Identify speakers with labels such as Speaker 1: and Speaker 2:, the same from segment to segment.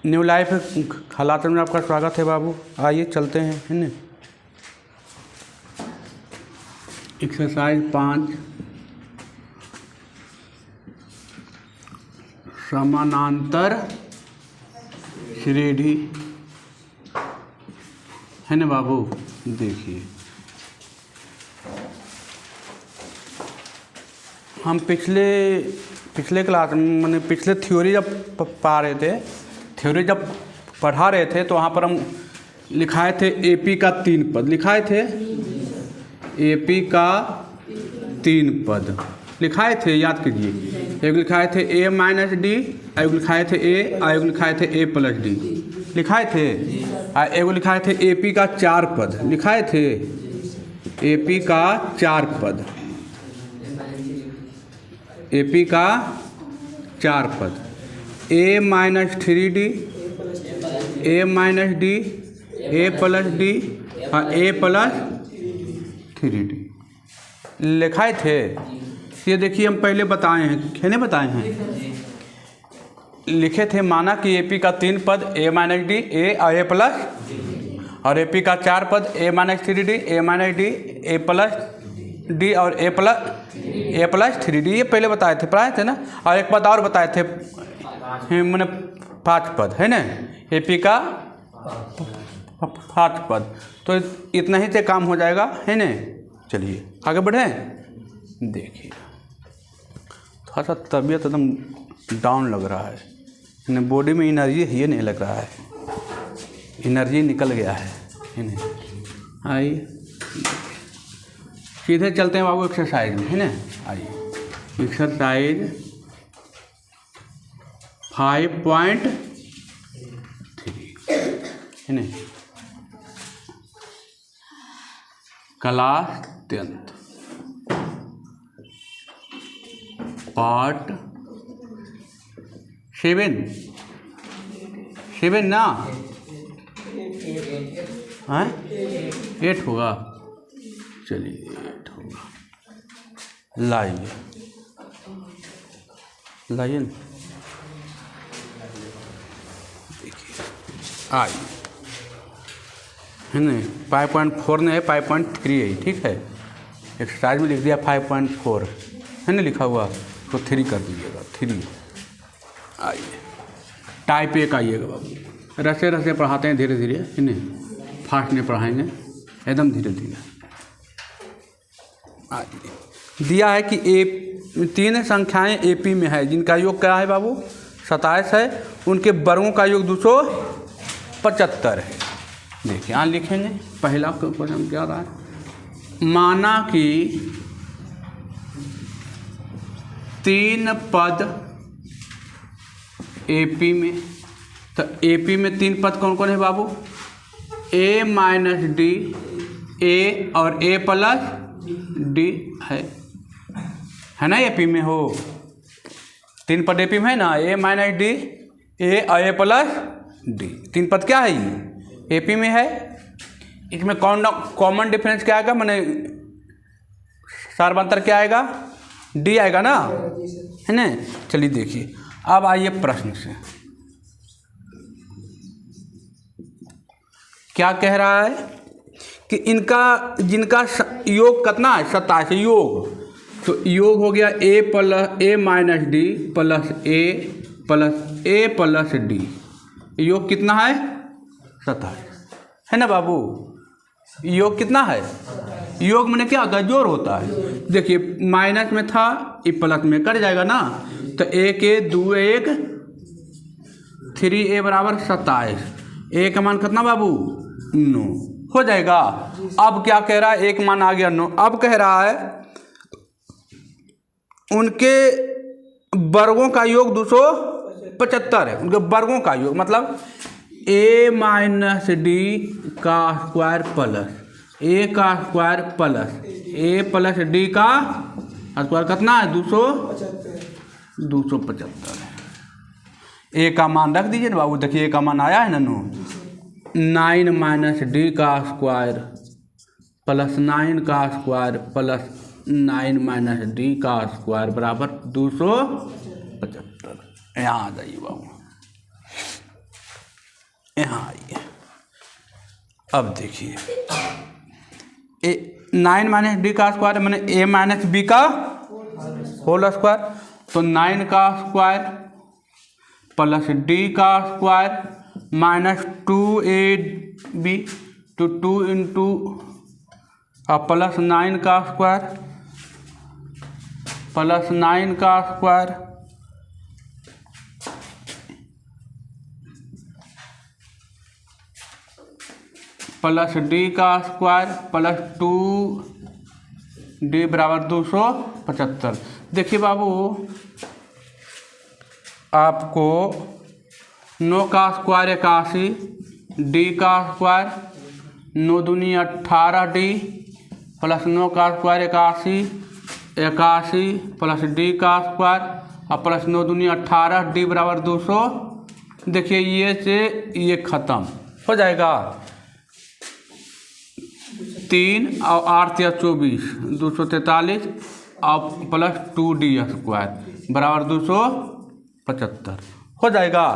Speaker 1: New life हालात में आपका स्वागत है बाबू। आइए चलते हैं, है ना। एक्सरसाइज 5 समानांतर श्रेणी है ना बाबू। देखिए हम पिछले क्लास में मैंने पिछले थ्योरी जब पढ़ा रहे थे तो वहाँ पर हम लिखाए थे एपी का 3 पद लिखाए थे। एपी का 3 पद लिखाए थे, याद कीजिए। एक लिखाए थे a माइनस डी, एक लिखाए थे a, और एक लिखाए थे a प्लस डी लिखाए थे। एक लिखाए थे एपी का 4 पद लिखाए थे। एपी का 4 पद, एपी का 4 पद a minus 3d, a minus D, a plus D और a प्लस 3d लिखाए थे। ये देखिए हम पहले बताए हैं, कहने बताए हैं, लिखे थे। माना कि एपी का 3 पद a माइनस डी, a और a प्लस, और एपी का 4 पद a minus 3d, a minus D, a plus D और a प्लस 3d। ये पहले बताए थे, पढ़ाए थे ना। और एक पद और बताए थे, मैंने 5 पद है ना, एपी का 5 पद। तो इतना ही से काम हो जाएगा, है ना। चलिए आगे बढ़ें। देखिए थोड़ा सा तबीयत एकदम डाउन लग रहा है, बॉडी में एनर्जी ही नहीं लग रहा है, एनर्जी निकल गया है ना। आइए सीधे चलते हैं बाबू एक्सरसाइज में, है ना। आइए एक्सरसाइज 5.3 है ना, क्लास 10th पार्ट 7 ना, हाँ 8 होगा। चलिए 8 होगा। लाइए ना, देखिए आइए, है ना। 5.4 नहीं है, 5.3 है, ठीक है। एक्सरसाइज में लिख दिया 5.4 है ना लिखा हुआ, तो 3 कर दीजिएगा। 3 आइए टाइप 1 आइएगा बाबू। रसे रसे पढ़ाते हैं, धीरे धीरे, है ना, फास्ट नहीं पढ़ाएंगे, एकदम धीरे धीरे। आइए दिया है कि 3 संख्याएं एपी में है जिनका योग क्या है बाबू, 27 है। उनके वर्गों का योग 275 है। देखिए यहाँ लिखेंगे, पहला क्वेश्चन क्या रहा है। माना कि 3 पद एपी में, तो एपी में 3 पद कौन कौन है बाबू, a माइनस डी, a और a प्लस डी है ना। एपी में हो 3 पद एपी में है ना, a माइनस डी, a और a प्लस डी। 3 पद क्या है, ये एपी में है। इसमें कॉमन डिफरेंस क्या आएगा, मैंने सार्वंतर क्या आएगा, डी आएगा ना, है ना। चलिए देखिए अब आइए प्रश्न से क्या कह रहा है कि इनका जिनका योग कितना है, 27 योग। तो योग हो गया a minus D plus a plus D. योग कितना है, 27 है ना बाबू। योग कितना है, योग में क्या होता है, जोड़ होता है। देखिए माइनस में था, ये प्लस में कट जाएगा ना। तो 1 2 1 3a बराबर 27। a का मान कितना बाबू, 9 हो जाएगा। अब क्या कह रहा है, एक मान आ गया 9। अब कह रहा है उनके वर्गों का योग 275 है। उनके वर्गों का योग मतलब a माइनस डी का स्क्वायर प्लस a का square plus a plus D का स्क्वायर कितना है, 275 है। a का मान रख दीजिए ना बाबू। देखिए a का मान आया है ना 9 माइनस डी का स्क्वायर प्लस 9 का स्क्वायर प्लस 9 माइनस डी का स्क्वायर बराबर 275। यहाँ आ जाइए बाबू। यहाँ आइए। अब देखिए 9 माइनस डी का स्क्वायर मैंने ए माइनस बी का होल स्क्वायर, तो 9 का स्क्वायर प्लस डी का स्क्वायर माइनस 2ab तो 2 इंटू प्लस 9 का स्क्वायर प्लस 9 का स्क्वायर प्लस डी का स्क्वायर प्लस 2d बराबर 275। देखिए बाबू आपको 9 का स्क्वायर 81, डी का स्क्वायर 9 दूनी 18d प्लस 9 का स्क्वायर 81 प्लस डी का स्क्वायर और प्लस 9 दूनी 18 डी बराबर 200। देखिए ये से ये ख़त्म हो जाएगा, 3 और 8 या 24 243 और प्लस 2d स्क्वायर बराबर 275 हो जाएगा।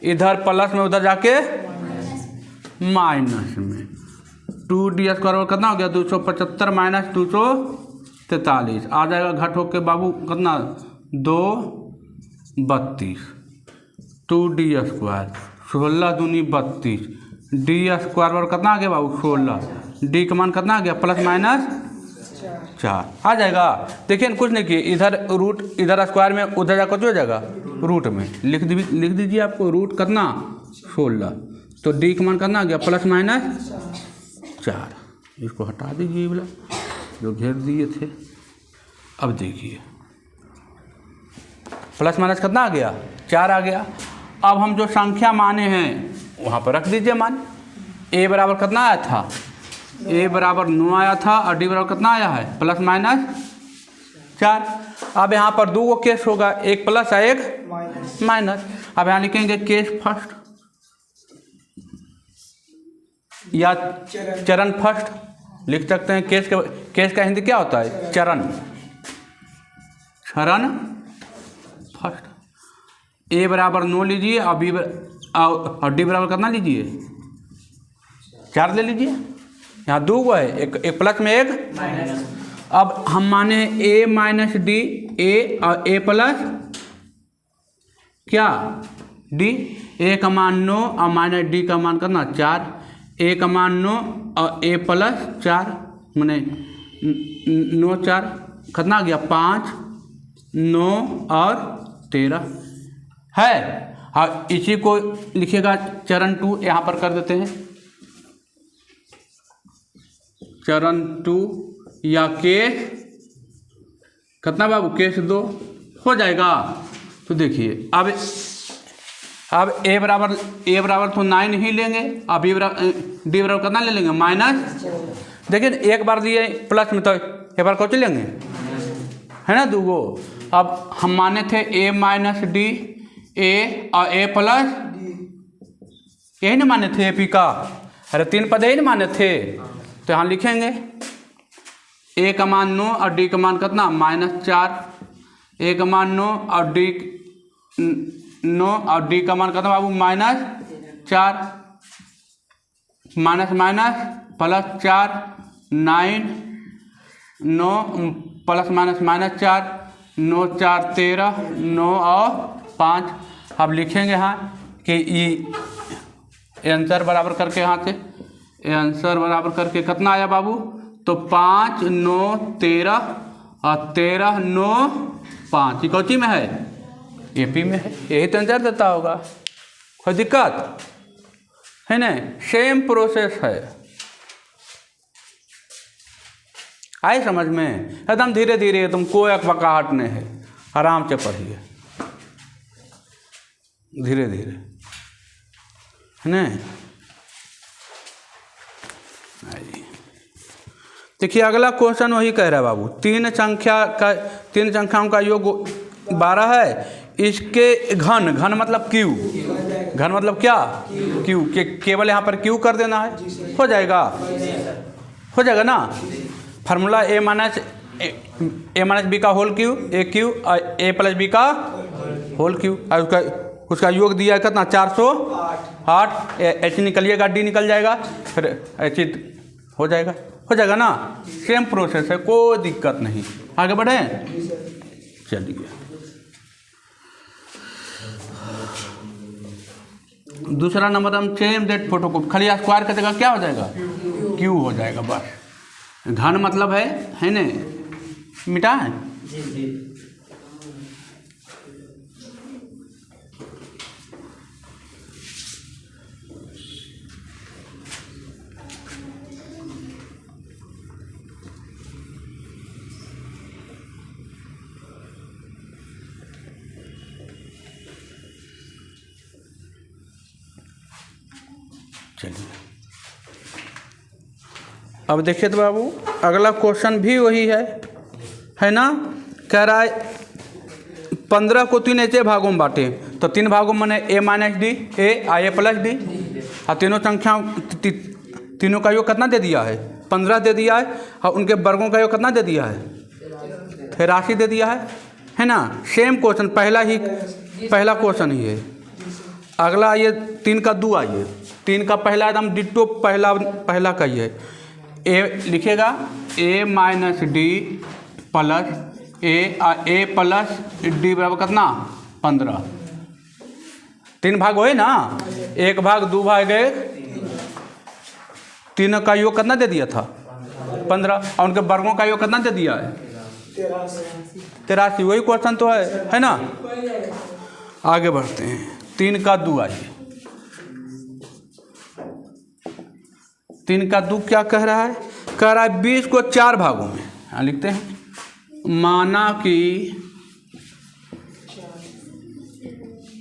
Speaker 1: इधर प्लस में उधर जाके माइनस में 2d स्क्वायर कितना हो गया 275 माइनस 243 आ जाएगा, घट होके बाबू कितना 232 2d स्क्वायर 16 दूनी 32 डी स्क्वायर पर कितना आ गया बाबू 16, डी का मान कितना आ गया प्लस माइनस 4 आ जाएगा। देखिए कुछ नहीं किए, इधर रूट इधर स्क्वायर में उधर जाकर कुछ हो जाएगा रूट में लिख दीजिए आपको रूट कितना 16, तो डी का मान कितना आ गया प्लस माइनस 4। इसको हटा दीजिए बोला जो घेर दिए थे। अब देखिए प्लस माइनस कितना आ गया 4 आ गया। अब हम जो संख्या माने हैं वहाँ पर रख दीजिए मान। ए बराबर कितना आया था, ए बराबर 9 आया था और डी बराबर कितना आया है प्लस माइनस 4। अब यहाँ पर 2 केस होगा, एक प्लस और एक माइनस। अब यहाँ लिखेंगे केस फर्स्ट या चरण फर्स्ट लिख सकते हैं। केस का हिंदी क्या होता है चरण फर्स्ट। ए बराबर 9 लीजिए और बी और डी बराबर कितना लीजिए 4 ले लीजिए। यहाँ 2 है, एक प्लस में एक माइनस। अब हम माने ए माइनस डी, ए और ए प्लस क्या डी। ए का मान 9 और माइनस डी का मान कितना 4। ए का मान 9 और ए प्लस 4 मैंने 9 4 कितना आ गया 5 9 और 13 है। और इसी को लिखिएगा चरण 2 यहाँ पर कर देते हैं चरण 2 या केस कितना बाबू केस 2 हो जाएगा। तो देखिए अब ए बराबर तो 9 ही लेंगे, अब डी बराबर कितना ले लेंगे माइनस। देखिए एक बार दिए प्लस में तो एक बार कौन लेंगे है ना 2 गो। अब हम माने थे ए माइनस डी ए और ए प्लस यही ना माने थे पी का, अरे 3 पद यही ना माने थे। तो यहाँ लिखेंगे ए का मान 9 और डी का मान कितना -4। ए का मान 9 और डी 9 और डी का मान कितना बाबू -4 minus minus plus 4 9 9 plus minus -4 9 4 13 9 और 5। अब लिखेंगे यहाँ कि ये आंसर बराबर करके यहाँ से आंसर बराबर करके कितना आया बाबू तो 5 9 13 और 13 9 5 कौची में है एपी में है, यही तो आंसर देता होगा। कोई दिक्कत है ना, सेम प्रोसेस है। आई समझ में एकदम धीरे धीरे, तुम कोई अकबकाहट नहीं है, आराम से पढ़िए धीरे धीरे है ना। देखिए अगला क्वेश्चन वही कह रहा है बाबू, 3 संख्याओं का योग 12 है, इसके घन मतलब क्यू, घन मतलब क्या क्यू, केवल यहाँ पर क्यू कर देना है, हो जाएगा ना। फार्मूला ए माइनस बी का होल क्यू ए क्यू और ए प्लस बी का होल क्यू और उसका योग दिया है कितना 408 8 एच निकलिएगा, डी निकल जाएगा, फिर एच हो जाएगा ना। सेम प्रोसेस है, कोई दिक्कत नहीं। आगे बढ़े, चलिए दूसरा नंबर हम सेम दैट फोटोकॉपी, खाली स्क्वायर का जगह क्या हो जाएगा, क्यू हो जाएगा बस। घन मतलब है ना, मिटा है। चलिए अब देखिए तो बाबू, अगला क्वेश्चन भी वही है ना। कह रहा है 15 को 3 ऐसे भागों में बांटे, तो 3 भागों में ए माइनस डी, ए प्लस डी, और तीनों संख्या तीनों का योग कितना दे दिया है, 15 दे दिया है, और उनके वर्गों का योग कितना दे दिया है, 83 दे दिया है ना। सेम क्वेश्चन, पहला क्वेश्चन ही है। अगला आइए 3 का 2, आइए 3 का पहला एकदम डिट्टो पहला का ही है। ए लिखिएगा, ए माइनस डी प्लस ए प्लस डी बराबर कितना, 15। 3 भाग हुए ना, 1 भाग 2 भाग गए, तीनों का योग कितना दे दिया था, 15, और उनके वर्गों का योग कितना दे दिया है, 83। वही क्वेश्चन तो है ना। आगे बढ़ते हैं, 3 का 2 आइए। 3 का 2 क्या कह रहा है, कह रहा है 20 को 4 भागों में, यहाँ लिखते हैं, माना कि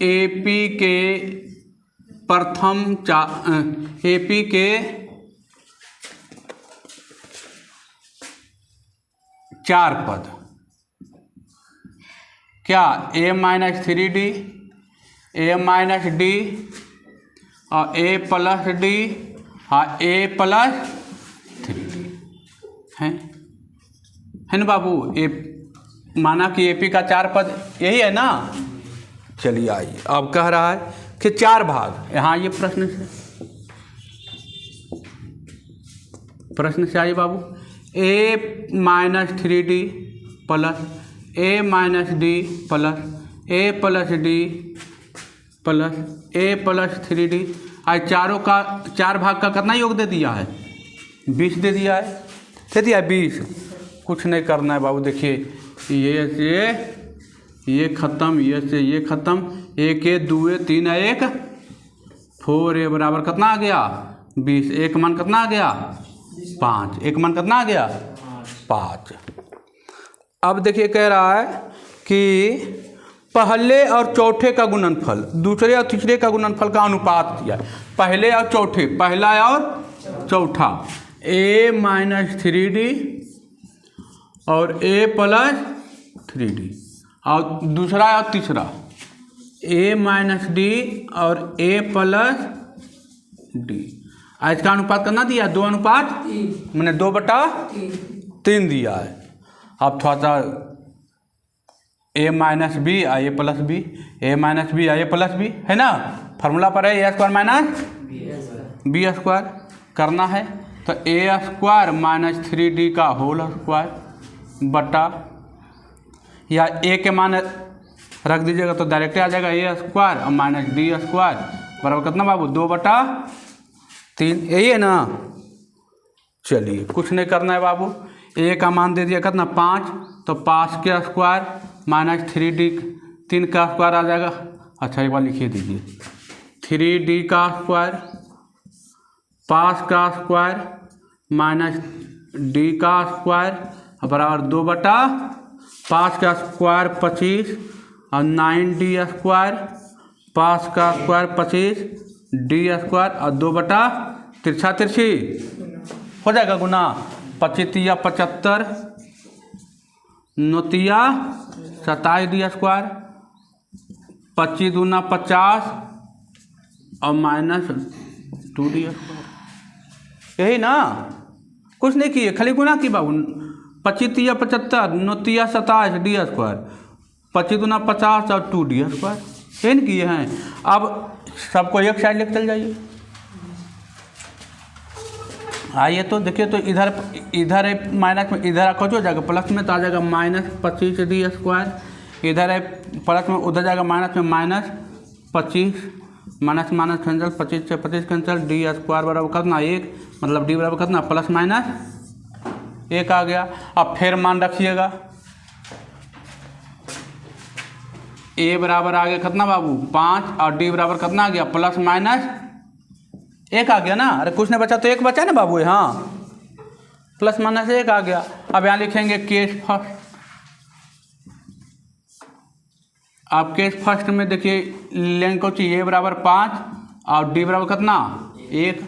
Speaker 1: एपी के एपी के 4 पद, क्या ए माइनस 3D, ए माइनस डी, और ए प्लस डी, हाँ ए प्लस 3D है ना बाबू। माना कि एपी का 4 पद यही है ना। चलिए आइए, अब कह रहा है कि 4 भाग, यहाँ ये प्रश्न से आइए बाबू, ए माइनस 3D प्लस ए माइनस डी प्लस ए प्लस डी प्लस ए प्लस 3D, आज चारों का 4 भाग का कितना योग दे दिया है, 20 दे दिया है 20। कुछ नहीं करना है बाबू, देखिए ये से ये ख़त्म, ये से ये ख़त्म, 1 ए 2 ए 3 ए 1 4 ए बराबर कितना आ गया, 20। एक मान कितना आ गया, 5। एक मान कितना आ गया, 5। अब देखिए कह रहा है कि पहले और चौथे का गुणनफल, दूसरे और तीसरे का गुणनफल का अनुपात दिया। पहले और चौथे, पहला और चौथा, ए माइनस 3D और ए प्लस 3D, और दूसरा और तीसरा ए माइनस डी और ए प्लस डी। आज का अनुपात करना दिया, 2:3, मैंने 2/3 दिया है। अब थोड़ा सा A minus B I A plus B, A minus B I A plus B, है ना। फार्मूला पर है A square minus B square करना है, तो ए स्क्वायर माइनस 3D का होल स्क्वायर बटा, या ए के मान रख दीजिएगा तो डायरेक्ट आ जाएगा, ए स्क्वायर और माइनस डी स्क्वायर बराबर कितना बाबू, 2/3। यही है ना। चलिए कुछ नहीं करना है बाबू, ए का मान दे दिया कितना 5, तो 5 के स्क्वायर माइनस 3D 3 का स्क्वायर आ जाएगा। अच्छा एक बार लिखिए दीजिए, 3D का स्क्वायर 5 का स्क्वायर माइनस डी का स्क्वायर बराबर 2/5 का स्क्वायर 25 और 9D स्क्वायर, 5 का स्क्वायर 25 डी स्क्वायर और 2/3 हो जाएगा गुना। 25 या 75, 9 या 27 डी स्क्वायर, 25 दूना 50 और माइनस 2D स्क्वायर। यही ना, कुछ नहीं किए, खाली गुना की बाबू। 25 या 75, 9 या 27 डी स्क्वायर, 25 दूना 50 और 2D स्क्वायर, यही किए हैं। अब सबको एक साइड लेकर चल जाइए। आइए तो देखिए, तो इधर है माइनस में, इधर रखो जो जाएगा प्लस में, तो आ जाएगा -25d²। इधर है प्लस में, उधर जाएगा माइनस में, -25, माइनस माइनस कैंसिल, 25 से 25 कैंसिल, d² बराबर कितना 1, मतलब d बराबर कितना ±1 आ गया। अब फिर मान रखिएगा, a बराबर आ गया कितना बाबू 5, और d बराबर कितना आ गया ±1 आ गया ना। अरे कुछ नहीं बचा तो 1 बचा ना बाबू, हाँ ±1 आ गया। अब यहाँ लिखेंगे केस फर्स्ट। अब केस फर्स्ट में देखिए लेंगे को चाहिए a बराबर 5 और d बराबर कितना 1।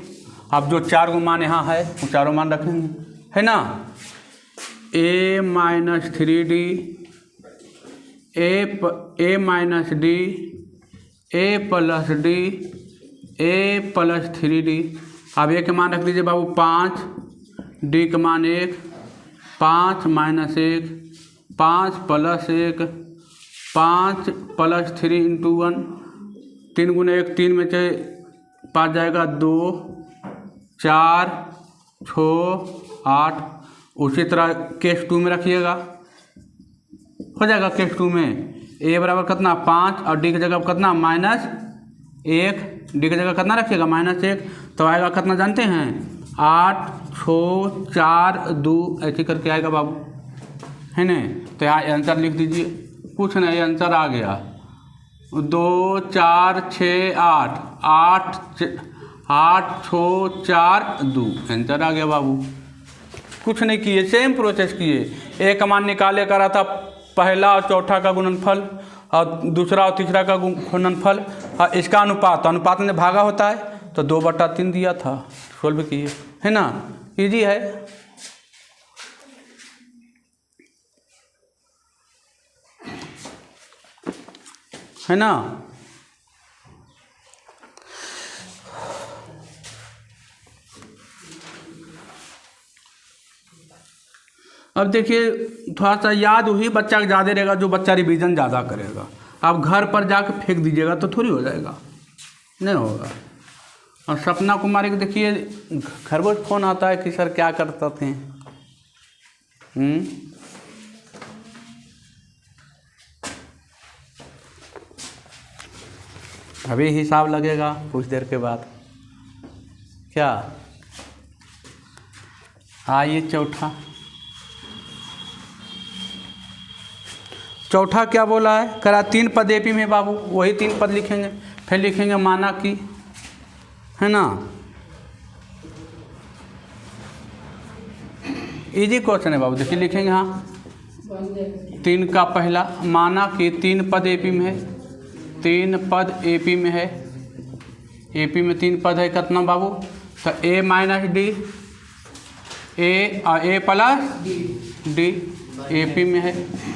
Speaker 1: अब जो 4 गो मान यहाँ है वो चारों मान रखेंगे, है ना। a - 3d, a - d, a + d, a + 3d। अब a के मान रख लीजिए बाबू 5, d के मान 1, 5 - 1, 5 + 1, 5 + 3 × 1, 3 × 1 3 में से 5 जाएगा 2, 4, 6, 8। उसी तरह केस 2 में रखिएगा, हो जाएगा केस 2 में a बराबर कितना 5 और d की जगह कितना -1, d की जगह कितना रखिएगा -1, तो आएगा कितना जानते हैं 8, 6, 4, 2 ऐसे करके आएगा बाबू, है ना। तो यहाँ आंसर लिख दीजिए, कुछ नहीं आंसर आ गया 2, 4, 6, 8, 8, 6, 4, 2 आंसर आ गया बाबू। कुछ नहीं किए, सेम प्रोसेस किए। एक मान निकाले करा था पहला और चौथा का गुणनफल और दूसरा और तीसरा का गुणनफल और इसका अनुपात में भागा होता है, तो 2/3 दिया था, सोल्व किए, है ना। इजी है ना। अब देखिए थोड़ा सा याद हुई, बच्चा ज़्यादा रहेगा जो बच्चा रिवीजन ज़्यादा करेगा। आप घर पर जाकर फेंक दीजिएगा तो थोड़ी हो जाएगा, नहीं होगा। और सपना कुमारी को देखिए घर पर फ़ोन आता है कि सर क्या करते थे, अभी हिसाब लगेगा कुछ देर के बाद। क्या आइए चौथा क्या बोला है, करा 3 पद एपी में बाबू, वही 3 पद लिखेंगे, फिर लिखेंगे माना कि, है ना। इजी क्वेश्चन है बाबू, देखिए लिखेंगे हाँ 3 का पहला माना कि 3 पद एपी में है, 3 पद एपी में है, एपी में 3 पद है कितना बाबू, तो a - d, a और a + d एपी में है।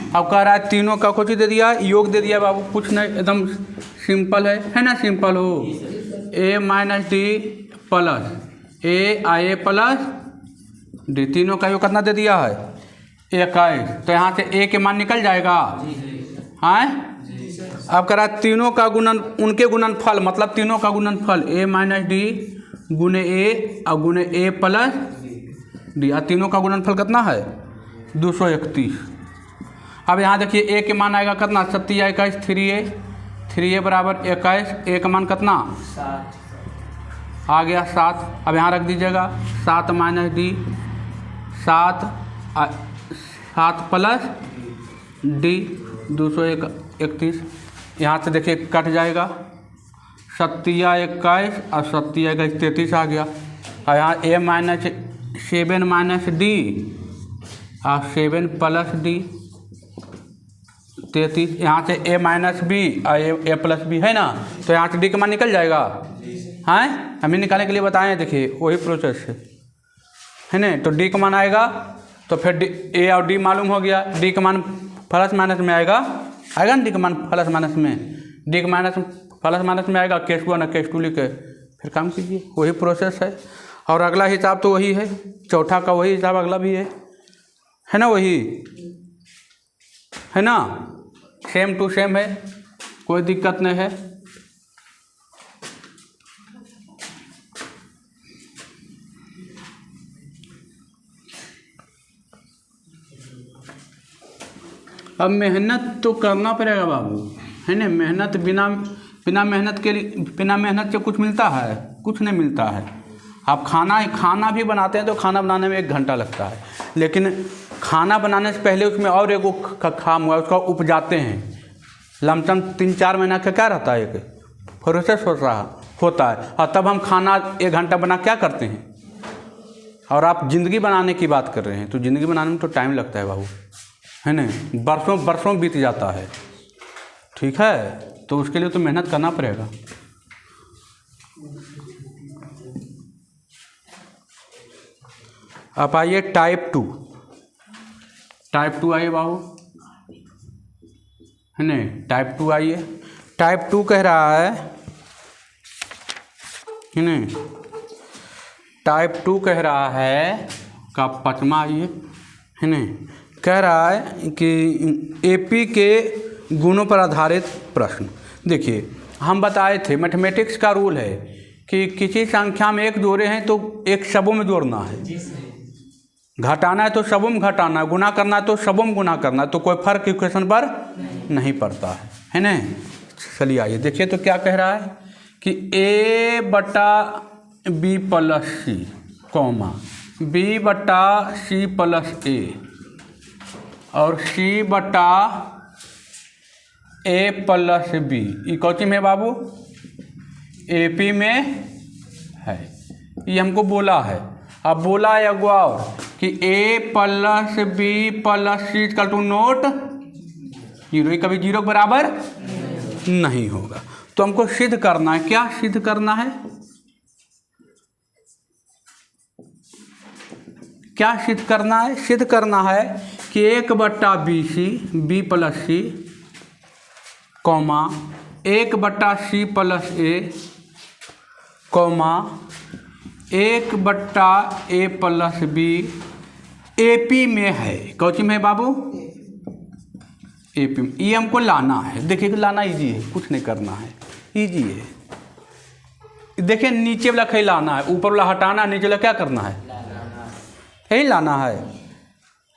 Speaker 1: अब कह रहा है तीनों का कुछ दे दिया, योग दे दिया बाबू, कुछ नहीं, एकदम सिंपल है ना, सिंपल हो। a - d plus a + d, तीनों का योग कितना दे दिया है 21। तो यहाँ से a के मान निकल जाएगा, हाँ। अब कह रहा है तीनों का उनके गुणनफल, मतलब तीनों का गुणनफल a - d गुने a और गुने a + d, और तीनों का गुणनफल कितना है 231। अब यहाँ देखिए a के मान आएगा कितना 7 × 21 3a बराबर 21, a का मान कितना 7 आ गया 7। अब यहाँ रख दीजिएगा 7 - d, 7 + d 231। यहाँ से देखिए कट जाएगा 7 × 21 और 7 × 21 33 आ गया। और यहाँ a - 7 - d और 7 + d 33। यहाँ से a - b और a + b है ना, तो यहाँ से d का मान निकल जाएगा, हाँ। हमें निकालने के लिए बताएं, देखिए वही प्रोसेस है ना। तो d का मान आएगा, तो फिर a और d मालूम हो गया, d का मान प्लस माइनस में आएगा ना, d का मान प्लस माइनस में, d का माइनस प्लस माइनस में आएगा, केस 1 और केस 2 लिखे फिर काम कीजिए, वही प्रोसेस है। और अगला हिसाब तो वही है, चौथा का वही हिसाब अगला भी है ना, वही है ना, सेम टू सेम है, कोई दिक्कत नहीं है। अब मेहनत तो करना पड़ेगा बाबू, है ना। मेहनत बिना मेहनत के लिए, बिना मेहनत से कुछ मिलता है? कुछ नहीं मिलता है। आप खाना भी बनाते हैं तो खाना बनाने में 1 घंटा लगता है, लेकिन खाना बनाने से पहले उसमें और एगो काम हुआ, उसका उपजाते हैं। लमसम 3-4 महीना का क्या रहता है, एक प्रोसेस होता है, और तब हम खाना 1 घंटा बना क्या करते हैं। और आप ज़िंदगी बनाने की बात कर रहे हैं, तो ज़िंदगी बनाने में तो टाइम लगता है बाबू, है ना। बरसों बीत जाता है, ठीक है। तो उसके लिए तो मेहनत करना पड़ेगा। आप आइए टाइप 2 आइए बाबू, है ना। टाइप 2 आइए। टाइप 2 कह रहा है ना, टाइप 2 कह रहा है का 5वां आइए, है ना। कह रहा है कि एपी के गुणों पर आधारित प्रश्न। देखिए, हम बताए थे मैथमेटिक्स का रूल है कि किसी संख्या में 1 जोड़े हैं तो 1 सबों में जोड़ना है, घटाना है तो सबों में घटाना है, गुना करना है तो सबों में गुना करना है, तो कोई फर्क इक्वेशन पर नहीं पड़ता है ना। चलिए आइए देखिए, तो क्या कह रहा है कि A/B + C, B/C + A और C/A + B, ये कौन सी में बाबू? AP में है। ये हमको बोला है। अब बोला है एगो और कि A + B + C = नोट 0, कभी 0 के बराबर नहीं होगा। तो हमको सिद्ध करना है। क्या सिद्ध करना है? क्या सिद्ध करना है? सिद्ध करना है कि 1/BC B + C, 1/C + A, 1/A + B AP में है। कौन में है बाबू? AP में। ये हमको लाना है। देखिए, लाना इजी है, कुछ नहीं करना है, इजी है। देखिए, नीचे वाला कहीं लाना है, ऊपर वाला हटाना, नीचे वाला क्या करना है, यही लाना है।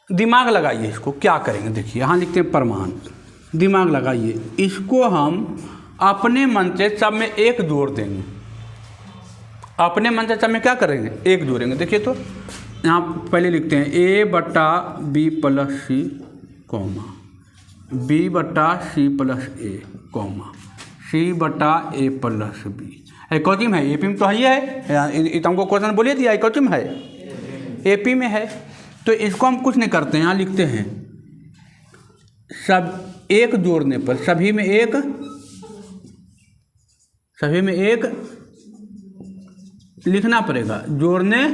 Speaker 1: दिमाग लगाइए, इसको क्या करेंगे। देखिए, यहाँ लिखते हैं प्रमाण, दिमाग लगाइए। इसको हम अपने मन से सब में 1 जोड़ देंगे। अपने मन से सब में क्या करेंगे, 1 जोड़ेंगे। देखिए, तो यहाँ पहले लिखते हैं A/B + C, B/C + A, C/A + B। कौन में है? AP में तो है ही है। तो हमको क्वेश्चन बोलिए दिया, कौन में है? AP में है। तो इसको हम कुछ नहीं करते हैं, यहाँ लिखते हैं सब 1 जोड़ने पर, सभी में एक लिखना पड़ेगा, जोड़ने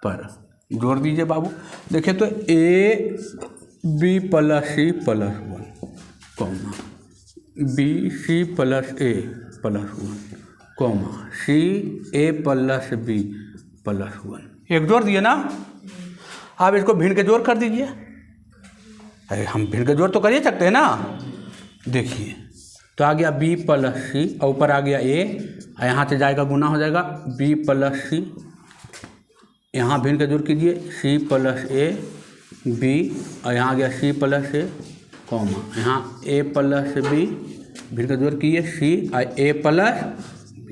Speaker 1: पर। जोड़ दीजिए बाबू। देखिए, तो AB + C + 1, BC + A + 1, CA + B + 1। 1 जोड़ दिए ना। आप इसको भिन्न के जोड़ कर दीजिए। अरे, हम भिन्न के जोड़ तो कर ही सकते हैं ना। देखिए, तो आ गया B + C, और ऊपर आ गया A, यहाँ से जाएगा गुना हो जाएगा B + C, यहाँ भिन्न के जोड़ कीजिए C + A B, और यहाँ आ गया C + A, यहाँ A + B, भिन्न के जोड़ कीजिए C और A + B।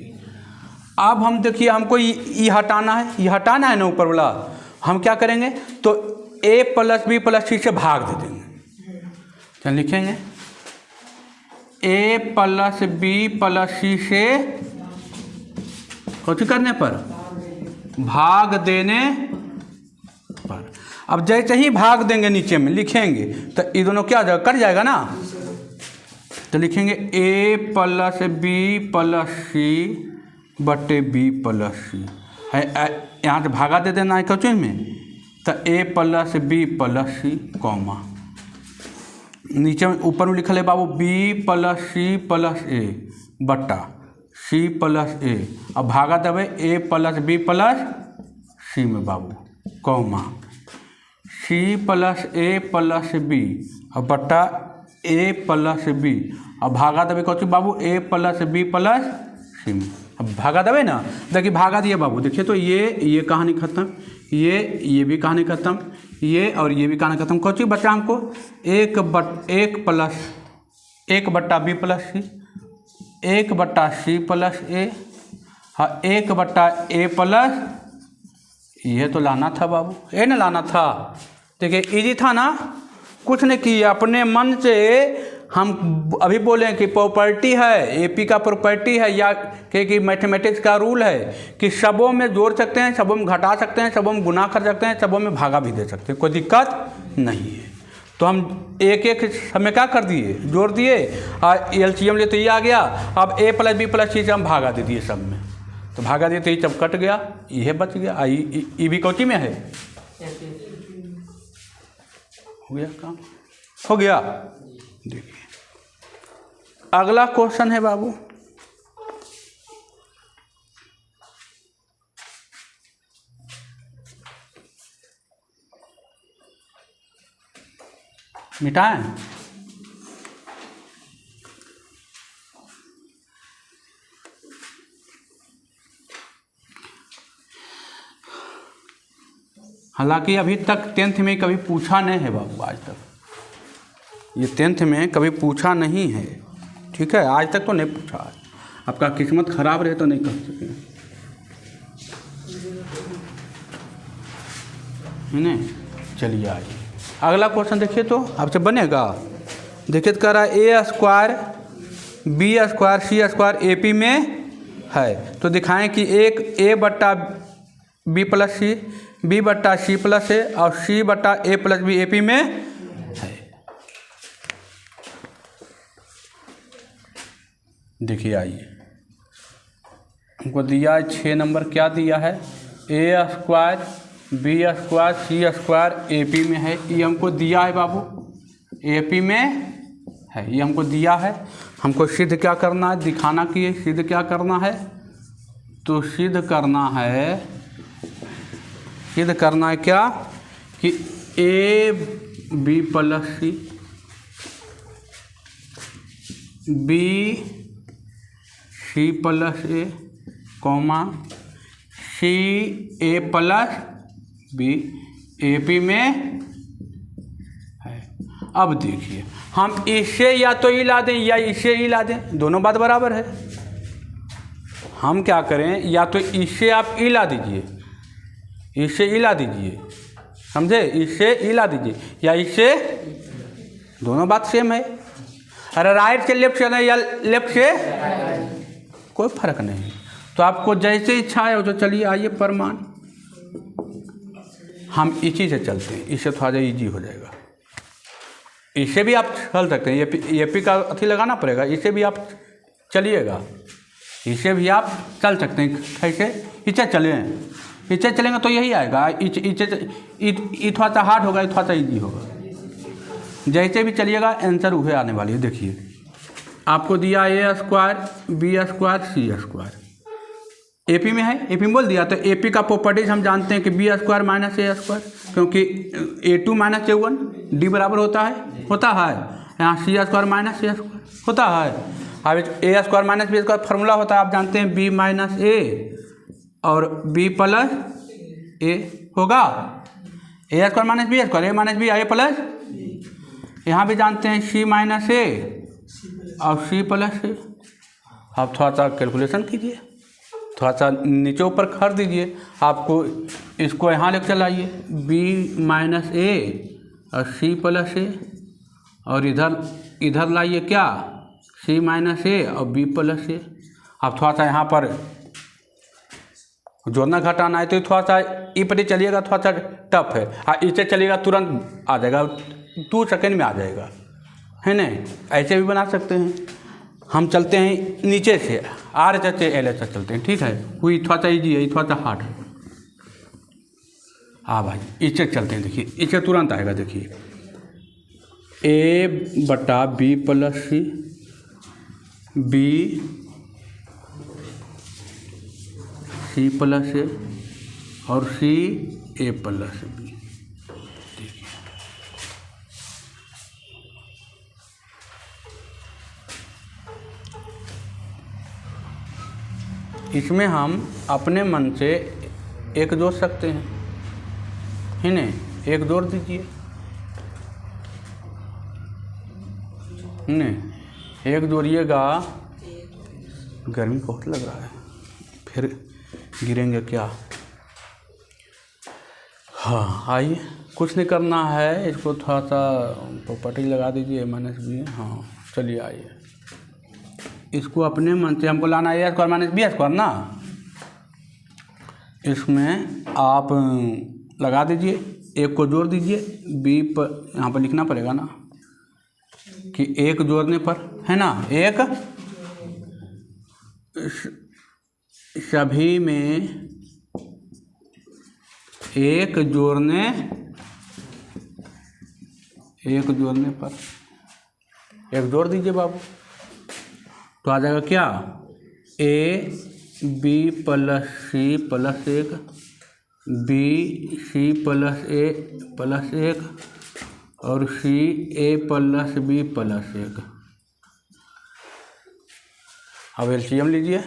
Speaker 1: अब हम देखिए, हमको ये हटाना है, ये हटाना है ना ऊपर वाला। हम क्या करेंगे, तो A + B + C से भाग दे देंगे। तो लिखेंगे A + B + C से कुछ करने पर, भाग देने पर। अब जैसे ही भाग देंगे नीचे में लिखेंगे, तो ये दोनों क्या हो जाएगा, कट जाएगा ना। तो लिखेंगे A + B + C बटे B + C है। यहाँ से भागा दे देना है क्वेश्चन में। तो A + B + C, नीचे में ऊपर में लिखल है बाबू B + C + A बटा C + A। अब भागा देवे A + B + C में बाबू, C + A + B और बटा A + B। अब भागा देवे कौन बाबू, A + B + C में। अब भागा देवे ना। देखिए, भागा दिए बाबू। देखिए, तो ये कहानी खत्म, ये भी कहानी खत्म, ये और ये भी कहना खत्म। कौन सी बचा हमको? 1/b प्लस सी, 1/c प्लस ए, हाँ 1/a प्लस, ये तो लाना था बाबू, ये ना लाना था। देखिए इजी था ना, कुछ नहीं किया, अपने मन से हम अभी बोले कि प्रॉपर्टी है, एपी का प्रॉपर्टी है, या कि मैथमेटिक्स का रूल है कि सबों में जोड़ सकते हैं, सबों में घटा सकते हैं, सबों में गुना कर सकते हैं, सबों में भागा भी दे सकते हैं, कोई दिक्कत नहीं है। तो हम एक एक समय क्या कर दिए, जोड़ दिए, और एलसीएम लिए तो ये आ गया। अब a प्लस बी प्लस सी से हम भागा दे दिए सब में, तो भागा दिए तो ये जब कट गया, ये बच गया। ई भी कौची में है, हो गया काम, हो गया। देखिए अगला क्वेश्चन है बाबू, मिटाएं। हालांकि अभी तक 10th में कभी पूछा नहीं है बाबू, आज तक ये 10th में कभी पूछा नहीं है, ठीक है, आज तक तो नहीं पूछा है। आपका किस्मत खराब रहे तो नहीं कर सके, है नहीं। चलिए आइए अगला क्वेश्चन देखिए, तो आपसे बनेगा। देखिए तो कह रहा है a² b² c² AP में है, तो दिखाएं कि एक a/b प्लस सी, b/c प्लस ए और c/a प्लस बी AP में है। देखिए आइए, हमको दिया है 6 नंबर, क्या दिया है, a² b² c² AP में है, ये हमको दिया है बाबू, AP में है, ये हमको दिया है। हमको सिद्ध क्या करना है, दिखाना कि ये सिद्ध क्या करना है, तो सिद्ध करना है क्या कि ab प्लस सी, c प्लस ए, ca प्लस बी AP में है। अब देखिए हम इससे या तो ई ला दें या इससे ई ला दें, दोनों बात बराबर है। हम क्या करें, या तो इससे आप ई ला दीजिए, इससे ई ला दीजिए, समझे, इससे ई ला दीजिए, या इससे, दोनों बात सेम है। अरे राइट से लेफ्ट चले या लेफ्ट से, कोई फर्क नहीं। तो आपको जैसे इच्छा है तो चलिए आइए प्रमाण, हम इसी से चलते हैं, इससे थोड़ा इजी हो जाएगा। इससे भी आप चल सकते हैं, एपी का अथी लगाना पड़ेगा, इससे भी आप चलिएगा, इससे भी आप चल सकते हैं। कैसे, इससे चलेंगे तो यही आएगा, ये थोड़ा सा हार्ड होगा, ये थोड़ा सा ईजी होगा। जैसे भी चलिएगा आंसर वही आने वाली है। देखिए आपको दिया a² b² c², AP में है, AP में बोल दिया, तो AP का प्रॉपर्टीज हम जानते हैं कि b² माइनस a², क्योंकि a2 माइनस a1 d बराबर होता है, यहाँ c² माइनस a² होता है। अब a² माइनस b² फार्मूला होता है, आप जानते हैं b माइनस a और b प्लस a होगा, a² minus b² a minus b a plus, यहाँ भी जानते हैं c माइनस a और c प्लस a। आप थोड़ा सा कैलकुलेशन कीजिए, थोड़ा सा नीचे ऊपर कर दीजिए, आपको इसको यहाँ लेकर चलाइए, b माइनस a और c प्लस a, और इधर लाइए क्या, c माइनस a और b प्लस a। आप थोड़ा सा यहाँ पर जोड़ना घटाना है तो थोड़ा सा ई पर चलिएगा, थोड़ा सा टफ है, और इससे चलिएगा तुरंत आ जाएगा, 2 सेकेंड में आ जाएगा, है नहीं। ऐसे भी बना सकते हैं। हम चलते हैं नीचे से, आर से एल से चलते हैं, ठीक है, वही थोड़ा सा ईजी है, थोड़ा सा हार्ड है। हाँ भाई इससे चलते हैं, देखिए इससे तुरंत आएगा। देखिए a/b प्लस सी, b c प्लस ए और c a प्लस b। इसमें हम अपने मन से एक जोड़ सकते हैं, है नहीं, एक जोड़ दीजिए, नहीं एक जोड़िएगा, गर्मी बहुत लग रहा है, फिर गिरेंगे क्या। हाँ आइए, कुछ नहीं करना है, इसको थोड़ा सा प्रॉपर्टी लगा दीजिए -b। हाँ चलिए आइए, इसको अपने मन से हमको लाना है a² - b² ना, इसमें आप लगा दीजिए, एक को जोड़ दीजिए, b पर यहाँ पर लिखना पड़ेगा ना कि एक जोड़ने पर है ना, एक सभी में एक जोड़ने पर एक जोड़ दीजिए बाबू, तो आ जाएगा क्या, ab + c + 1 bc + a + 1 और c a + b + 1। अब एलसीएम लीजिए,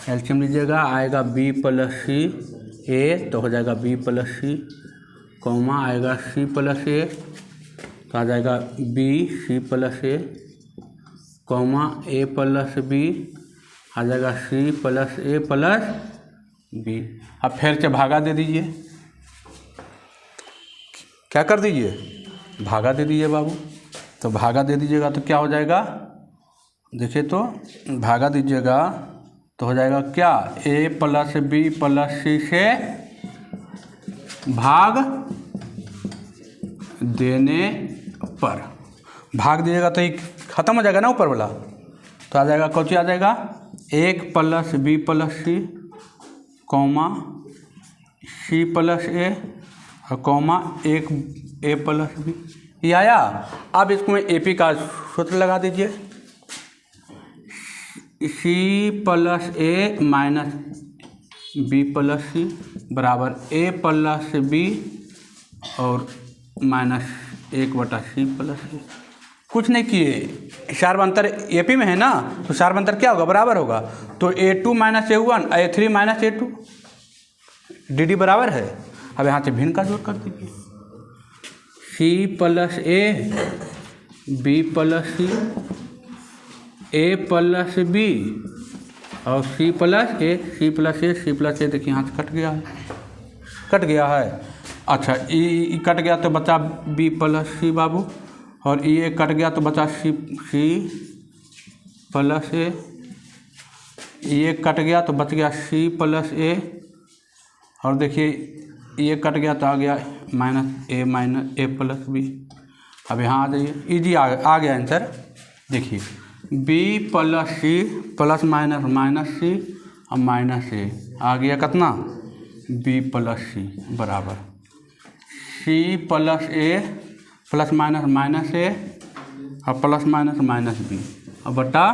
Speaker 1: एलसीएम लीजिएगा, आएगा b + c a तो हो जाएगा b + c, कॉमा आएगा c + a तो आ जाएगा b c + a, comma a + b आ जाएगा c + a + b। अब फिर से भागा दे दीजिए, क्या कर दीजिए, भागा दे दीजिए बाबू। तो भागा दे दीजिएगा तो क्या हो जाएगा, देखिए तो भागा दीजिएगा तो हो जाएगा क्या, a + b + c से भाग देने पर, भाग दीजिएगा तो ये खत्म हो जाएगा ना ऊपर वाला, तो आ जाएगा कौन सी आ जाएगा, 1 + b + c, comma c + a और कॉमा 1 a + b, ये आया। अब इसको AP का सूत्र लगा दीजिए, c + a - b + c बराबर a + b और -1/c + a। कुछ नहीं किए, सार्वंतर AP में है ना, तो सार्वंतर क्या होगा, बराबर होगा, तो a2 - a1 a3 - a2 dd बराबर है। अब यहाँ से भिन्न का जोड़ कर दीजिए, c + a b + c a + b और c + a देखिए यहाँ से कट गया है। अच्छा ई कट गया तो बचा b + c बाबू, और ये कट गया तो बचा c + a, ये कट गया तो बच गया c + a, और देखिए ये कट गया तो आ गया -a + b। अब यहाँ आ जाइए, इजी आ गया आंसर। देखिए b + c + -c और -a आ गया कितना, b + c बराबर c + a + -a और +- b और बटा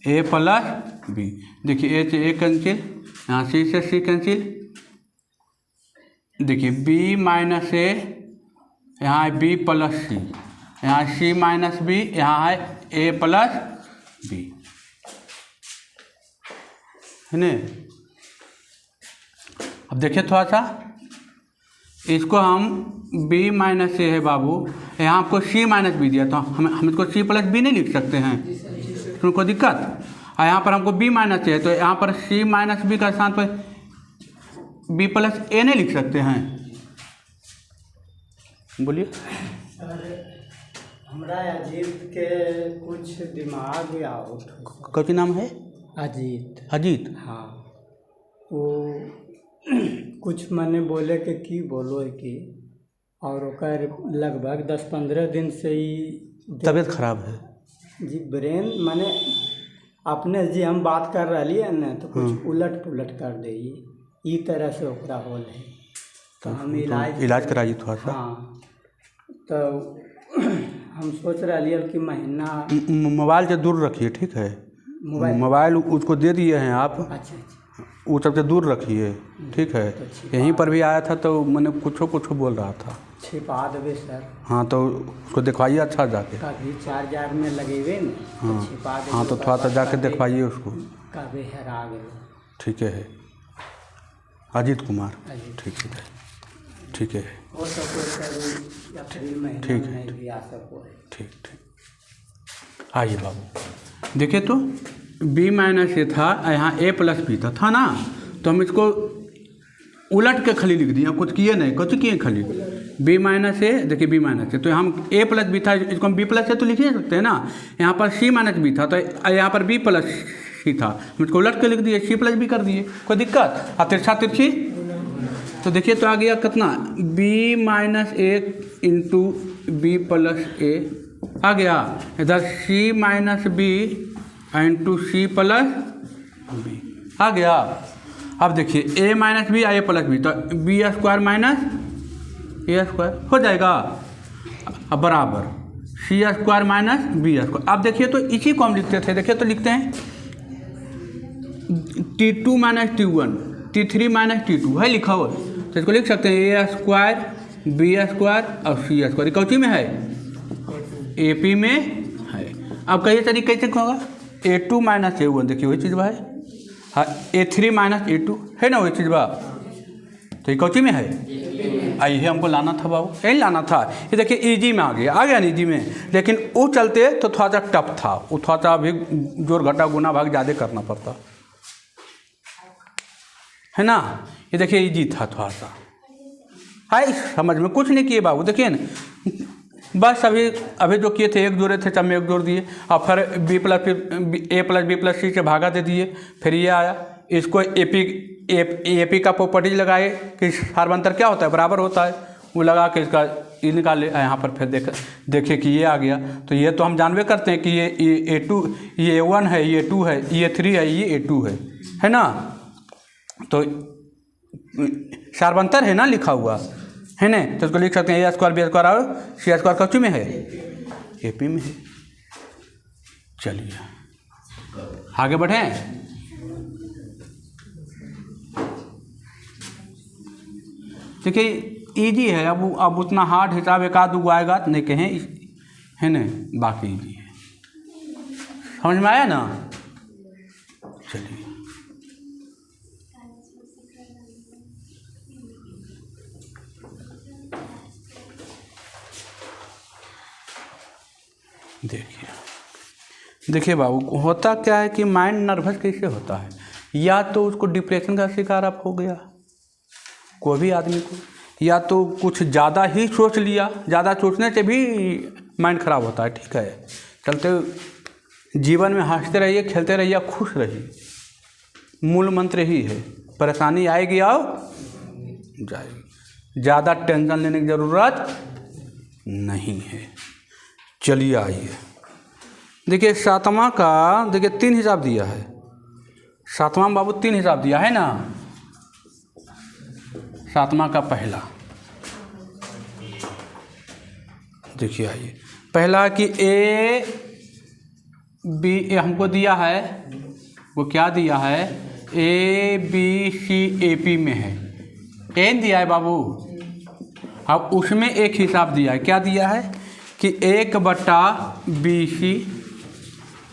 Speaker 1: a + b। देखिए a से a कैंसिल, यहाँ c से c कैंसिल, देखिए b - a यहाँ है b + c, यहाँ c - b, यहाँ है a + b, है न। अब देखिए थोड़ा सा, इसको हम b - a है बाबू, यहाँ आपको c - b दिया, तो हम इसको c + b नहीं लिख सकते हैं, तो कोई दिक्कत। और यहाँ पर हमको b - a है, तो यहाँ पर c - b का स्थान पर b + a नहीं लिख सकते हैं, बोलिए।
Speaker 2: हमरा अजीत के कुछ दिमाग आउट,
Speaker 1: कौन नाम है,
Speaker 2: अजीत। हाँ, वो कुछ मैंने बोले कि की बोलो है कि, और ओकर लगभग 10-15 दिन से ही
Speaker 1: तबीयत खराब है
Speaker 2: जी, ब्रेन माने अपने जी हम बात कर रही है ना, तो कुछ उलट पुलट कर दे, ई तरह से ओकरा होल है, तो हम इलाज
Speaker 1: कराइए थोड़ा सा।
Speaker 2: हाँ, तो हम सोच रही है कि महीना,
Speaker 1: मोबाइल से दूर रखिए, ठीक है, मोबाइल उसको दे दिए हैं आप,
Speaker 2: अच्छा
Speaker 1: वो सबसे दूर रखिए, ठीक है।
Speaker 2: तो
Speaker 1: यहीं पर भी आया था तो मैंने कुछ बोल रहा था,
Speaker 2: छिपा देवे सर।
Speaker 1: हाँ तो उसको दिखवाइए अच्छा जाके,
Speaker 2: कभी चार्जर में लगेवे न,
Speaker 1: हाँ
Speaker 2: तो छिपा देवे।
Speaker 1: हाँ, तो थोड़ा सा जाके दिखवाइए उसको,
Speaker 2: कभी हरा गए।
Speaker 1: ठीक है, अजीत कुमार,
Speaker 2: अजीत।
Speaker 1: ठीक है।
Speaker 2: हो सको सर अप्रैल महीने
Speaker 1: ठीक है,
Speaker 2: में भी आ सको।
Speaker 1: ठीक ठीक। आइए बाबू देखिए तो b माइनस ए था, यहाँ a प्लस बी था ना, तो हम इसको उलट के खाली लिख दिए, कुछ किए नहीं, कुछ किए खाली b माइनस ए, देखिए b माइनस ए, तो हम a प्लस बी था, इसको हम b प्लस ए तो लिख ही सकते हैं ना। यहाँ पर c माइनस बी था, तो यहाँ पर b प्लस सी था, हम इसको उलट के लिख दिए, c प्लस बी कर दिए, कोई दिक्कत? और तिरछा तिरछी, तो देखिए तो आ गया कितना, b minus A into B plus A आ गया, इधर c minus B into C plus B आ गया। अब देखिए a minus B a plus B, तो B square minus A square हो जाएगा, अब बराबर C square minus B square. अब देखिए तो इसी को हम लिखते थे, देखिए तो लिखते हैं T2 minus T1 T3 minus T2 है लिखा हो, तो इसको लिख सकते हैं a स्क्वायर बी स्क्वायर और सी स्क्वायर, कौची में है? AP में है। अब कई तरीके कैसे होगा, A2 माइनस A1, देखिए वही चीज़ है, हाँ A3 माइनस A2 है ना वही चीज़ बा, तो ये कौची में है? आइए हमको लाना था बाबू, यही लाना था। ये देखिए इजी में आ गया ना इजी में, लेकिन वो चलते तो थोड़ा सा टफ था, वो थोड़ा सा अभी जोड़ घटा गुना भाग ज़्यादा करना पड़ता है ना। ये देखिए इजी था थोड़ा सा, है समझ में, कुछ नहीं किए बाबू, देखिए ना बस अभी जो किए थे एक जोड़े थे, सब में एक जोड़ दिए, और फिर बी प्लस फिर ए प्लस बी प्लस सी से भागा दे दिए, फिर ये आया, इसको एपी का प्रॉपर्टीज लगाए कि सार्वंतर क्या होता है, बराबर होता है, वो लगा के इसका ये निकाले, यहाँ पर फिर देखे कि ये आ गया, तो ये तो हम जानबे करते हैं कि ये A2 ये A1 है, ये A2 है, ये A3 है, ये A2 है ना, तो सार्वंतर है ना लिखा हुआ है ना, तो इसको लिख सकते हैं ए स्क्वायर बी स्क्वायर और सी स्क्वायर कौची में है? AP में है। चलिए आगे बढ़ें। देखिए इजी है, अब उतना हार्ड हिसाब एक आध दो आएगा नहीं कहें, है ना, बाकी इजी है, समझ में आया ना। चलिए देखिए बाबू, होता क्या है कि माइंड नर्वस कैसे होता है, या तो उसको डिप्रेशन का शिकार आप हो गया कोई भी आदमी को, या तो कुछ ज़्यादा ही सोच लिया, ज़्यादा सोचने से भी माइंड खराब होता है, ठीक है। चलते जीवन में हंसते रहिए, खेलते रहिए, खुश रहिए, मूल मंत्र ही है, परेशानी आएगी और जाएगी, ज़्यादा टेंशन लेने की ज़रूरत नहीं है। चलिए आइए देखिए सातवां का, देखिए 3 हिसाब दिया है, सातवां बाबू 3 हिसाब दिया है ना। सातवां का पहला देखिए, आइए पहला कि ए बी हमको दिया है, वो क्या दिया है, ABC AP में है, एन दिया है बाबू। अब उसमें एक हिसाब दिया है, क्या दिया है कि 1/BC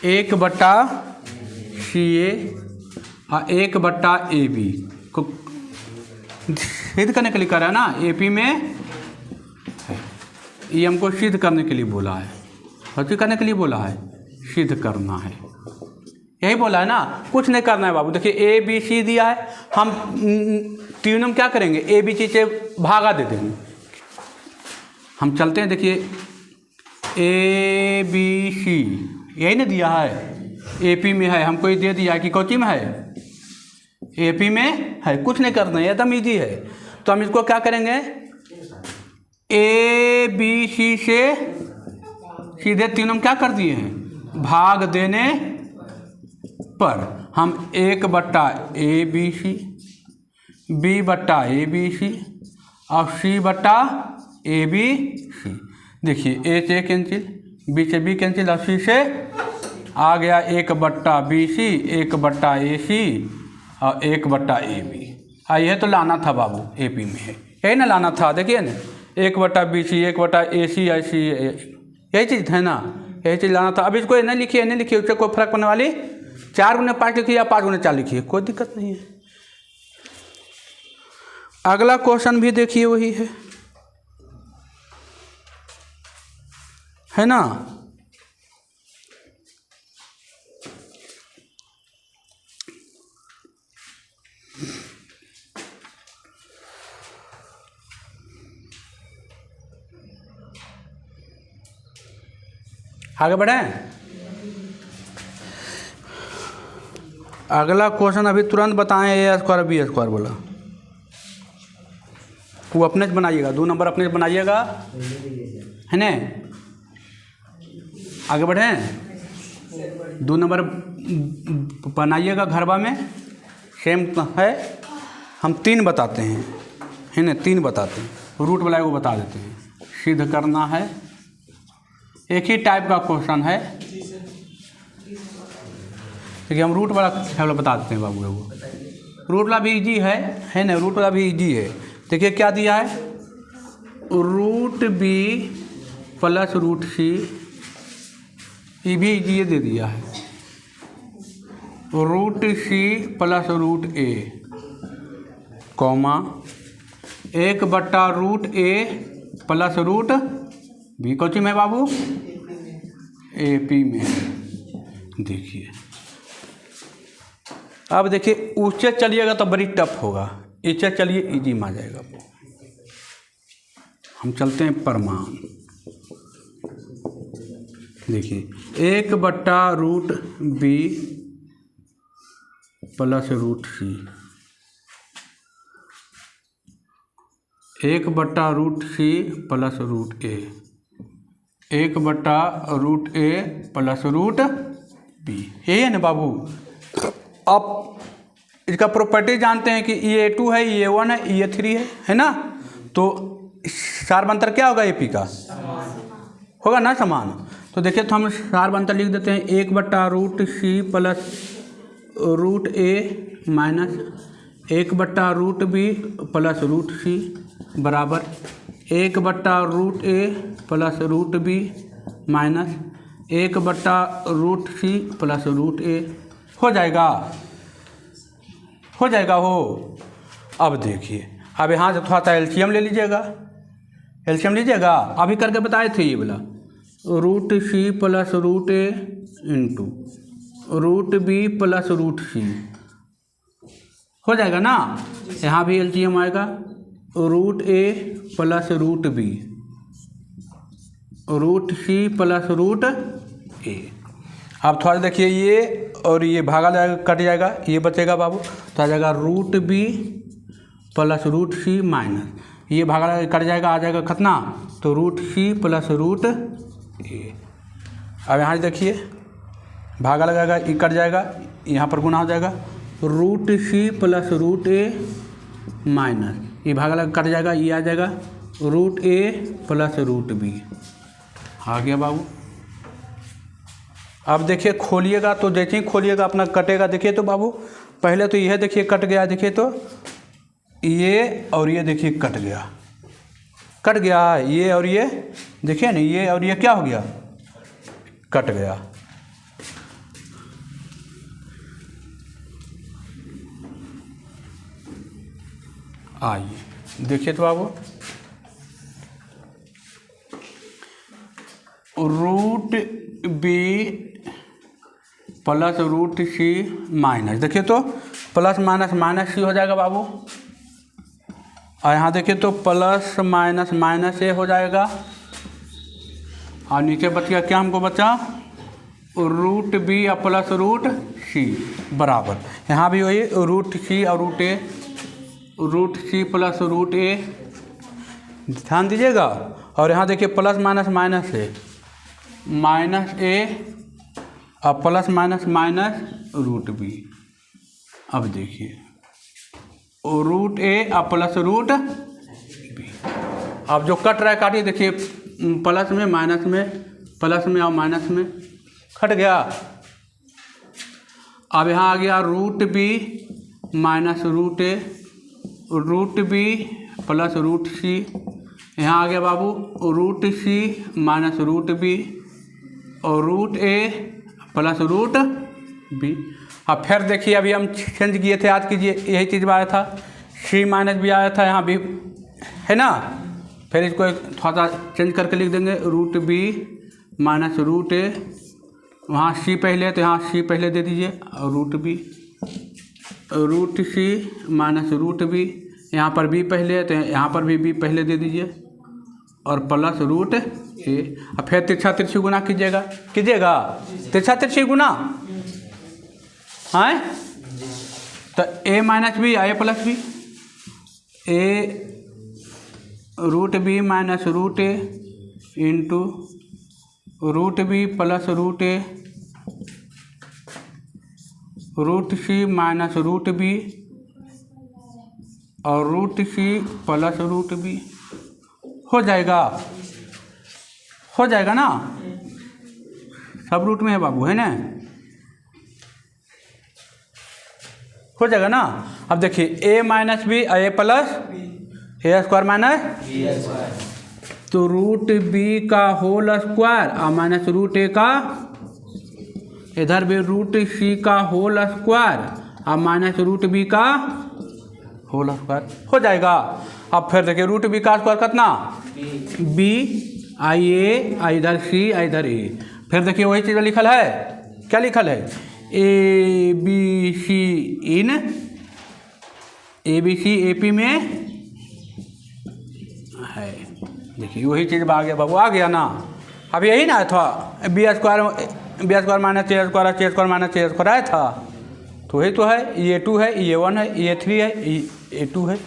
Speaker 1: 1/CA और 1/AB को सिद्ध करने के लिए करा है ना, AP में है, ये हमको सिद्ध करने के लिए बोला है, सिद्ध करने के लिए बोला है, सिद्ध करना है, यही बोला है ना, कुछ नहीं करना है बाबू। देखिए ABC दिया है, हम तीनों में क्या करेंगे, ABC से भागा दे देंगे, हम चलते हैं। देखिए ABC यही ना दिया है, AP में है, हमको ये दे दिया है कि कौची में है, AP में है, कुछ नहीं करना है, एकदम ईजी है। तो हम इसको क्या करेंगे, ABC से सीधे तीनों में क्या कर दिए हैं, भाग देने पर हम 1/ABC B/ABC और C/ABC, देखिए A से कैंसिल, B से B कैंसिल और C से आ गया 1/BC 1/AC और 1/AB। आइए तो लाना था बाबू, AP में है, यही ना लाना था, देखिए ना 1/BC 1/AC ऐसी यही चीज़ है ना, यही चीज़ लाना था। अब इसको नहीं लिखिए, नहीं लिखिए, उससे कोई फर्क पड़ने वाली, 4×5 लिखिए या 5×4 लिखिए, कोई दिक्कत नहीं है। अगला क्वेश्चन भी देखिए वही है, है ना। आगे बढ़ें। अगला क्वेश्चन अभी तुरंत बताएं। ए स्क्वायर बी स्क्वायर बोला, वो अपने से बनाइएगा, 2 नंबर अपने से बनाइएगा, है ना। आगे बढ़ें। 2 नंबर बनाइएगा घरवा में, सेम है। हम 3 बताते हैं, है ना, 3 बताते हैं। रूट वाला को बता देते हैं, सिद्ध करना है। एक ही टाइप का क्वेश्चन है, देखिए हम रूट वाला बता देते हैं बाबू। वो रूट वाला भी इजी है ना, रूट वाला भी इजी है। देखिए क्या दिया है, root B plus root C, ये भी इजी दे दिया है। Root C plus root A, comma 1/√a plus root B. कौन में बाबू, ए पी में। देखिए अब देखिए, ऊंचे चलिएगा तो बड़ी टफ होगा, नीचे चलिए इजी में आ जाएगा। हम चलते हैं प्रमाण। देखिए 1/√b प्लस रूट सी, 1/√c प्लस रूट ए, 1/√a प्लस रूट बी। यही है ना बाबू। आप इसका प्रॉपर्टी जानते हैं कि ये A2 है, ये A1 है, ये A3 है ना। तो सार्वंतर क्या होगा, AP का होगा ना समान। तो देखिए, तो हम सार्वंतर लिख देते हैं 1/√c plus root A minus 1/√b plus root C बराबर 1/√a plus root B minus 1/√c plus root A. हो जाएगा, हो जाएगा हो। अब देखिए, अब यहाँ से थोड़ा सा एलसीएम ले लीजिएगा, एलसीएम लीजिएगा। अभी करके बताए थे ये वाला, root C plus root A into root B plus root C, हो जाएगा ना। यहाँ भी एलसीएम आएगा, root A plus root B, root C plus root A. अब थोड़ा देखिए, ये और ये भागा जाएगा, कट जाएगा, ये बचेगा बाबू, तो आ जाएगा root B plus root C minus ये भागा कट जाएगा, आ जाएगा कितना, तो root C plus root A. अब यहाँ देखिए भागा लगाएगा, ये कट जाएगा, यहाँ पर गुना हो जाएगा, root C plus root A minus ये भागा लगा कट जाएगा, ये आ जाएगा root A plus root B. आ गया बाबू। अब देखिए खोलिएगा, तो जैसे ही खोलिएगा अपना कटेगा। देखिए तो बाबू, पहले तो यह देखिए कट गया, देखिए तो ये और ये देखिए कट गया, कट गया ये और ये, देखिए ना, ये और ये क्या हो गया, कट गया। आइए देखिए तो बाबू, root B plus root C minus, देखिए तो प्लस माइनस माइनस सी हो जाएगा बाबू। और यहाँ देखिए तो प्लस माइनस माइनस ए हो जाएगा, और नीचे बच गया क्या, हमको बचा रूट बी और प्लस रूट सी बराबर, यहाँ भी वही रूट सी और root A, root C plus root A, ध्यान दीजिएगा। और यहाँ देखिए plus minus minus A, minus A और plus minus minus root B. अब देखिए रूट ए और प्लस रूट बी। अब जो कट रहा है काटिए, देखिए प्लस में माइनस में, प्लस में और माइनस में कट गया। अब यहाँ आ गया root B minus root A, root B plus root सी, यहाँ आ गया बाबू root C minus root B और root A plus root B. अब फिर देखिए, अभी हम चेंज किए थे, याद कीजिए, यही चीज़ आया था, सी माइनस भी आया था, यहाँ भी है ना। फिर इसको थोड़ा सा चेंज करके लिख देंगे, रूट बी माइनस रूट ए, वहाँ सी पहले तो यहाँ सी पहले दे दीजिए, और root B, root C minus root B, यहाँ पर बी पहले तो यहाँ पर भी बी पहले दे दीजिए, और प्लस रूट ए। अब फिर तिरछा तिरछी गुना कीजिएगा, तिरछा तिरछी गुना है तो A minus B A plus B, A root B minus root A into root B plus root A, root C minus root B और root C plus root B. हो जाएगा ना, सब रूट में है बाबू, है ना, हो जाएगा ना। अब देखिए ए minus B A plus A square minus, तो रूट बी का होल स्क्वायर और माइनस रूट ए का, इधर भी रूट सी का होल स्क्वायर और माइनस रूट बी का होल स्क्वायर, हो जाएगा। अब फिर देखिए रूट बी का स्क्वायर कितना, बी आई ए, आई इधर सी आई इधर ए। फिर देखिए वही चीज़ लिखल है, क्या लिखल है, A B C in A B C A P में है। देखिए वही चीज़ आ गया बाबू, आ गया ना। अब यही ना था B square minus A square minus A square आया था, तो वही तो है, ये 2 है, ये 1 है, ये 3 है, ये 2 है।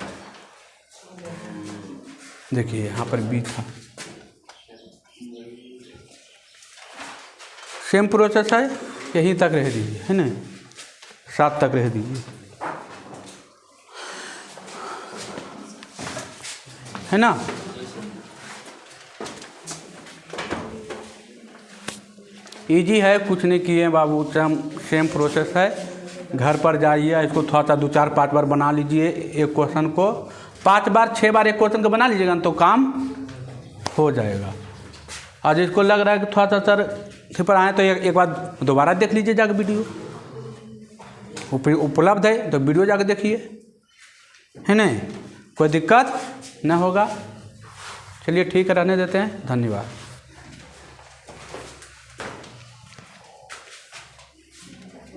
Speaker 1: देखिए यहाँ पर बी था, सेम प्रोसेस है, यहीं तक रह दीजिए, है ना, 7 तक रह दीजिए, है ना। इजी है, कुछ नहीं किए बाबू, सेम प्रोसेस है। घर पर जाइए, इसको थोड़ा सा 2-4-5 बार बना लीजिए, एक क्वेश्चन को 5 बार 6 बार एक क्वेश्चन को बना लीजिएगा तो काम हो जाएगा। आज इसको लग रहा है कि थोड़ा सा सर पर आए तो एक बार दोबारा देख लीजिए जाकर, वीडियो उपलब्ध है तो वीडियो जाकर देखिए, है ना, कोई दिक्कत न होगा। चलिए ठीक है, रहने देते हैं, धन्यवाद।